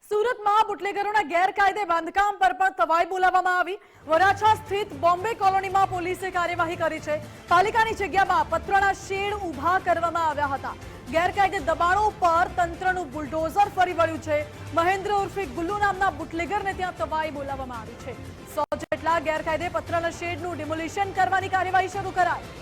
સુરતમાં બુટલેગરોના ગેરકાયદે બાંધકામ પર પણ તવાઈ બોલાવવામાં આવી। વરાછા સ્થિત બોમ્બે કોલોનીમાં પોલીસે કાર્યવાહી કરી છે। પાલિકાની જગ્યામાં પત્રના શેડ ઊભા કરવામાં આવ્યા હતા। ગેરકાયદે દબાણો પર તંત્રનું બુલડોઝર ફરી વળ્યું છે। મહેન્દ્ર ઉર્ફે ગુલ્લુ નામના બુટલેગરને ત્યાં તવાઈ બોલાવવામાં આવી છે। 100 જેટલા ગેરકાયદે પત્રના શેડનું ડિમોલિશન કરવાની કાર્યવાહી શરૂ કરાઈ।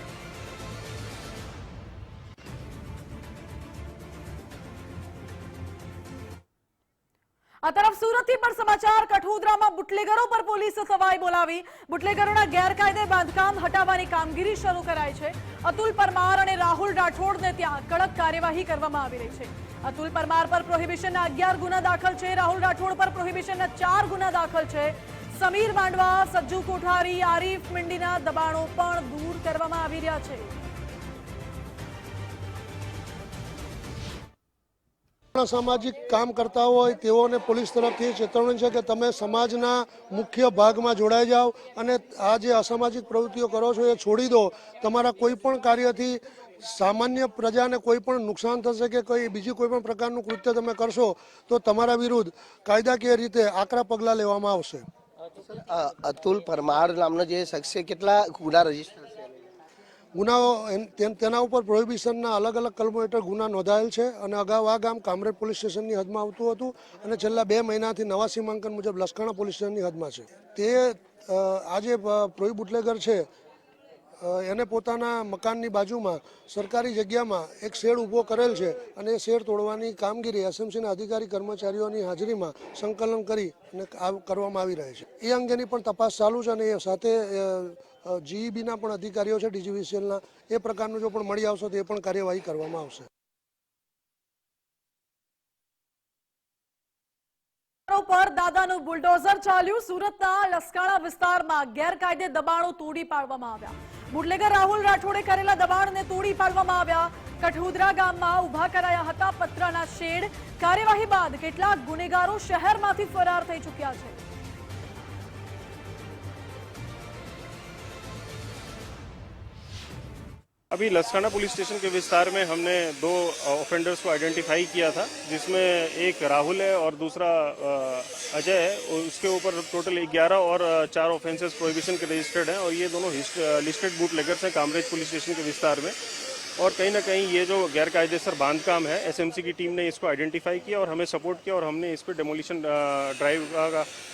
આ તરફ સુરતથી પણ સમાચાર। કઠોદરામાં બુટલેગરો પર પોલીસે તવાઈ બોલાવી। બુટલેગરોના ગેરકાયદે બાંધકામ હટાવવાની કામગીરી શરૂ કરાઈ છે। અતુલ પરમાર અને રાહુલ રાઠોડને ત્યાં કડક કાર્યવાહી કરવામાં આવી રહી છે। અતુલ પરમાર પર પ્રોહિબિશનના 11 ગુના દાખલ છે। રાહુલ રાઠોડ પર પ્રોહિબિશનના 4 ગુના દાખલ છે। સમીર માંડવા, સજ્જુ કોઠારી, આરીફ મિંડીના દબાણો પણ દૂર કરવામાં આવી રહ્યા છે। સામાજિક કામ કરતા હોય તેઓને પોલીસ તરફથી ચેતવણી છે કે તમે સમાજના મુખ્ય ભાગમાં જોડાઈ જાઓ અને આ જે અસામાજિક પ્રવૃત્તિઓ કરો છો એ છોડી દો। તમારા કોઈ પણ કાર્યથી સામાન્ય પ્રજાને કોઈ પણ નુકસાન થશે કે કોઈ બીજી કોઈ પણ પ્રકારનું કૃત્ય તમે કરશો તો તમારા વિરુદ્ધ કાયદાકીય રીતે આકરા પગલાં લેવામાં આવશે। અતુલ પરમાર નામનો જે શખ્સ છે, કેટલા ગુના રજીસ્ટર છે? ગુનાઓ તેના ઉપર પ્રોહિબિશનના અલગ અલગ કલમો હેઠળ ગુના નોંધાયેલ છે અને અગાઉ આ ગામ કામરેજ પોલીસ સ્ટેશનની હદમાં આવતું હતું અને છેલ્લા 2 મહિનાથી નવા સીમાંકન મુજબ લસકાણા પોલીસ સ્ટેશનની હદમાં છે। તે આજે પ્રોહી બુટલેગર છે એને પોતાના મકાનની બાજુમાં સરકારી જગ્યામાં એક શેડ ઊભો કરેલ છે અને એ શેડ તોડવાની કામગીરી એસએમસીના અધિકારી કર્મચારીઓની હાજરીમાં સંકલન કરી અને કરવામાં આવી રહી છે। એ અંગેની પણ તપાસ ચાલુ છે અને એ સાથે જીઈબીના પણ અધિકારીઓ છે ડીજીવીસીએલના, એ પ્રકારનું જો પણ મળી આવશે તો એ પણ કાર્યવાહી કરવામાં આવશે। પર દાદાનું બુલડોઝર ચાલ્યું। સુરતના લસકાણા વિસ્તારમાં ગેરકાયદે દબાણો તોડી પાડવામાં આવ્યા। બુટલેગર રાહુલ રાઠોડે કરેલા દબાણને તોડી પાડવામાં આવ્યા। કઠોદરા ગામમાં ઉભા કરાયા હતા પત્રના શેડ। કાર્યવાહી બાદ કેટલાક ગુનેગારો શહેરમાંથી ફરાર થઈ ચૂક્યા છે। अभी लसकाना पुलिस स्टेशन के विस्तार में हमने 2 ऑफेंडर्स को आइडेंटिफाई किया था, जिसमें एक राहुल है और दूसरा अजय है। उसके ऊपर टोटल 11 और 4 ऑफेंसेस प्रोहिबिशन के रजिस्टर्ड हैं और ये दोनों लिस्टेड बूटलेगर्स हैं कामरेज पुलिस स्टेशन के विस्तार में। और कहीं ना कहीं ये जो गैरकायदेसर बांधकाम है, एसएमसी की टीम ने इसको आइडेंटिफाई किया और हमें सपोर्ट किया और हमने इस पर डेमोलिशन ड्राइव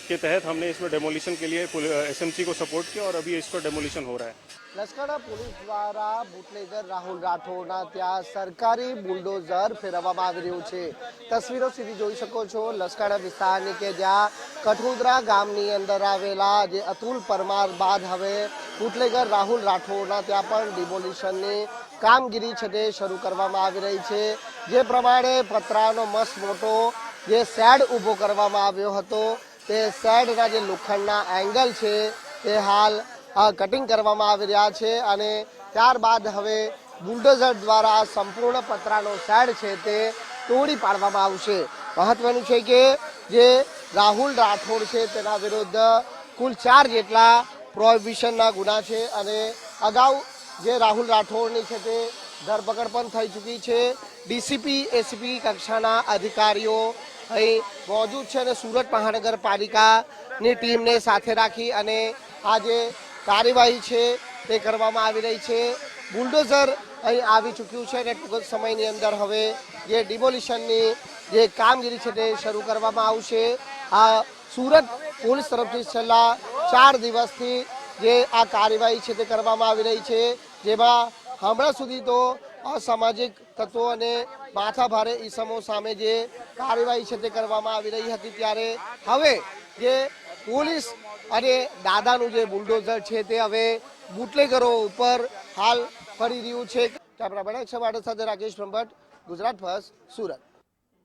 के तहत हमने इसमें डेमोलिशन के लिए एसएमसी को सपोर्ट किया और अभी इस पर डेमोलिशन हो रहा है। લશ્કરના પોલીસ દ્વારા બુટલેગર રાહુલ રાઠોડના ત્યાં સરકારી બુલડોઝર ફેરવવામાં આવી રહ્યું છે। તસવીરો સીધી જોઈ શકો છો લશ્કરા વિસ્તારની કે જ્યાં કઠોદરા ગામની અંદર આવેલા જે અતુલ પરમાર બાદ હવે બુટલેગર રાહુલ રાઠોડના ત્યાં પણ ડિમોલિશનની કામગીરી છે તે શરૂ કરવામાં આવી રહી છે। જે પ્રમાણે પતરાનો મસ્ત મોટો જે શેડ ઊભો કરવામાં આવ્યો હતો તે શેડના જે લોખંડના એંગલ છે તે હાલ કટિંગ કરવામાં આવી રહ્યા છે અને ત્યારબાદ હવે બુલડોઝર દ્વારા સંપૂર્ણ પતરાનો શેડ છે તે તોડી પાડવામાં આવશે। મહત્વનું છે કે જે રાહુલ રાઠોડ છે તેના વિરુદ્ધ કુલ 4 જેટલા પ્રોહિબિશનના ગુના છે અને અગાઉ જે રાહુલ રાઠોડની છે તે ધરપકડ પણ થઈ ચૂકી છે। ડીસીપી એસીપી કક્ષાના અધિકારીઓ અહીં મોજૂદ છે અને સુરત મહાનગરપાલિકાની ટીમને સાથે રાખી અને આજે કાર્યવાહી છે તે કરવામાં આવી રહી છે। બુલડોઝર અહીં આવી ચૂક્યું છે અને ટૂંક સમયની અંદર હવે જે ડિમોલિશનની જે કામગીરી છે તે શરૂ કરવામાં આવશે। આ સુરત પોલીસ તરફથી છેલ્લા 4 દિવસથી જે આ કાર્યવાહી છે તે કરવામાં આવી રહી છે, જેમાં હમણાં સુધી તો અસામાજિક તત્વો અને માથાભારે ઈસમો સામે જે કાર્યવાહી છે તે કરવામાં આવી રહી હતી, ત્યારે હવે જે પોલીસ અને દાદાનું જે બુલડોઝર છે તે હવે બુટલેગરો ઉપર હાલ ફરી રહ્યું છે। કેમેરામેન અક્ષય વાડે સાથે રાકેશ બ્રહ્મભટ્ટ, ગુજરાત ફર્સ્ટ, સુરત।